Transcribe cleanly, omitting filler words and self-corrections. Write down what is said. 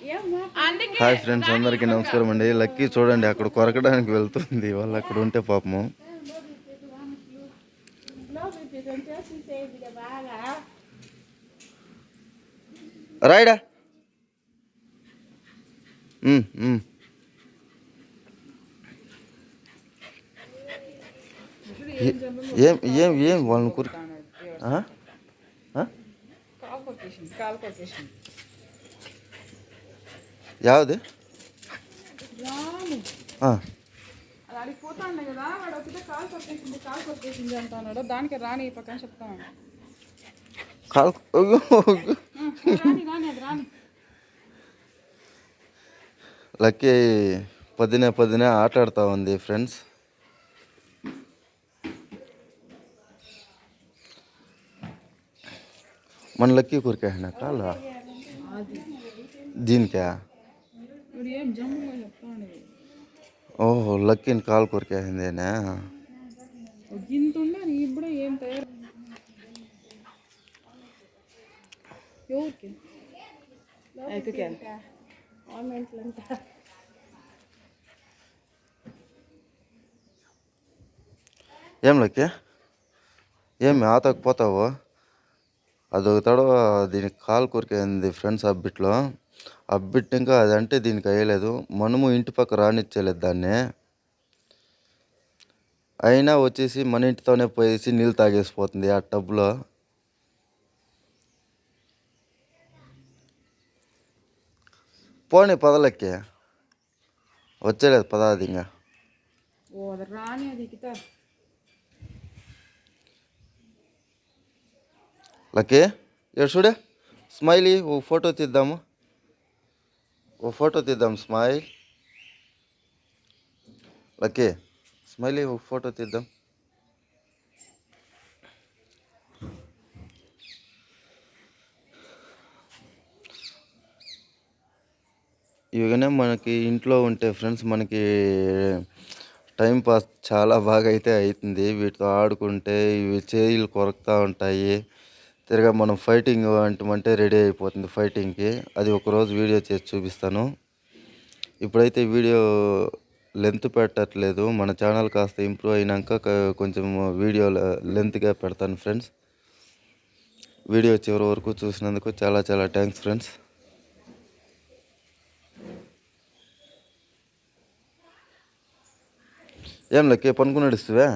Hi friends, అందరికీ నమస్కారం అండి. లక్కీ చూడండి అక్కడ కొరకడానికి వెళ్తుంది. వాళ్ళు అక్కడ ఉంటే పాపము. రాయడా ఏం ఏం ఏం వాళ్ళని కూర యావది అడిగి పోతా ఉండే కదా, వాడు ఒకటే కాలు కొట్టేసింది అంటున్నాడు. దానికి రాని పక్కన చెప్తాను. లక్కీ పొద్దునే ఆట ఆడుతూ ఉంది ఫ్రెండ్స్. మన లక్కీ కొరికేసిన కాళ్ళ దీనికా? ఓహో, లక్కీని కాలు కొరికేసిందేనా? ఇప్పుడు ఏం తయారు ఏం లక్కీ, ఏమి ఆతకపోతావు? అదొక తడవ దీనికి కాలు కొరికేసింది ఫ్రెండ్స్. అబ్బిట్ ఇంకా అదంటే దీనికి అయ్యలేదు. మనము ఇంటి పక్క రానిచ్చేలేదు దాన్ని. అయినా వచ్చేసి మన ఇంటితోనే పోయేసి నీళ్ళు తాగేసిపోతుంది ఆ టబ్లో. పోనీ పదలకి వచ్చేలేదు పదాది. ఇంకా లక్కీ ఇక్కడ చూడే, స్మైలీ ఓ ఫోటో తీద్దాము. స్మైల్. లక్కీ స్మైలీ ఓ ఫోటో తీద్దాం. ఇవన్నీ మనకి ఇంట్లో ఉంటే ఫ్రెండ్స్, మనకి టైం పాస్ చాలా బాగా అయితే అవుతుంది. వీటితో ఆడుకుంటే ఇవి చేయిలు కొరుకుతూ ఉంటాయి. తిరగా మనం ఫైటింగ్ అంటే రెడీ అయిపోతుంది ఫైటింగ్కి. అది ఒకరోజు వీడియో చేసి చూపిస్తాను. ఇప్పుడైతే వీడియో లెంత్ పెట్టట్లేదు. మన ఛానల్ కాస్త ఇంప్రూవ్ అయినాక కొంచెం వీడియో లెంత్గా పెడతాను ఫ్రెండ్స్. వీడియో చివరి వరకు చూసినందుకు చాలా చాలా థ్యాంక్స్ ఫ్రెండ్స్. ఏం లక్కీ పనుకుని నడుస్తువా?